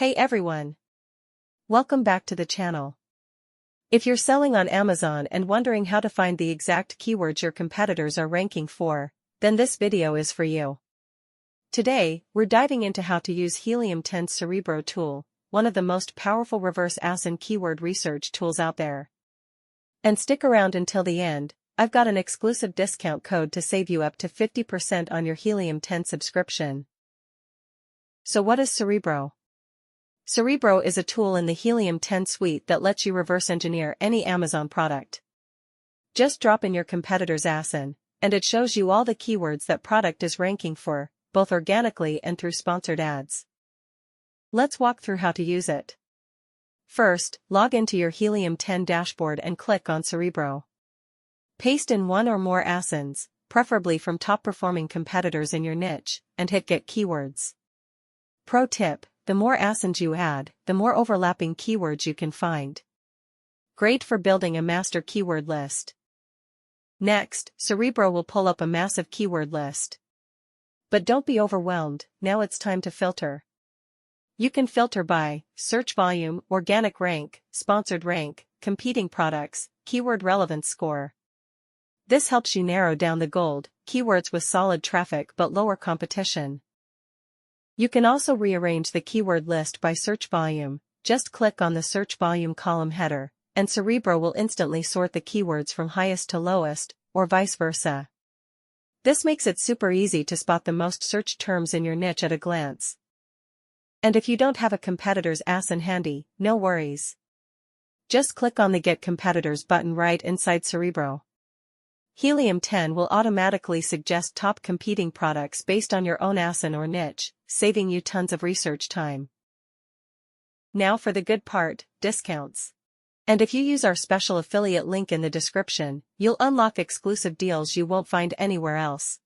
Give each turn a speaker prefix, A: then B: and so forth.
A: Hey everyone! Welcome back to the channel. If you're selling on Amazon and wondering how to find the exact keywords your competitors are ranking for, then this video is for you. Today, we're diving into how to use Helium 10's Cerebro tool, one of the most powerful reverse ASIN keyword research tools out there. And stick around until the end, I've got an exclusive discount code to save you up to 50% on your Helium 10 subscription. So what is Cerebro? Cerebro is a tool in the Helium 10 suite that lets you reverse engineer any Amazon product. Just drop in your competitor's ASIN, and it shows you all the keywords that product is ranking for, both organically and through sponsored ads. Let's walk through how to use it. First, log into your Helium 10 dashboard and click on Cerebro. Paste in one or more ASINs, preferably from top-performing competitors in your niche, and hit Get Keywords. Pro tip: the more ASINs you add, the more overlapping keywords you can find. Great for building a master keyword list. Next, Cerebro will pull up a massive keyword list. But don't be overwhelmed, now it's time to filter. You can filter by search volume, organic rank, sponsored rank, competing products, keyword relevance score. This helps you narrow down the gold keywords with solid traffic but lower competition. You can also rearrange the keyword list by search volume. Just click on the search volume column header, and Cerebro will instantly sort the keywords from highest to lowest, or vice versa. This makes it super easy to spot the most searched terms in your niche at a glance. And if you don't have a competitor's ASIN handy, no worries. Just click on the Get Competitors button right inside Cerebro. Helium 10 will automatically suggest top competing products based on your own ASIN or niche, saving you tons of research time. Now for the good part, discounts. And if you use our special affiliate link in the description, you'll unlock exclusive deals you won't find anywhere else.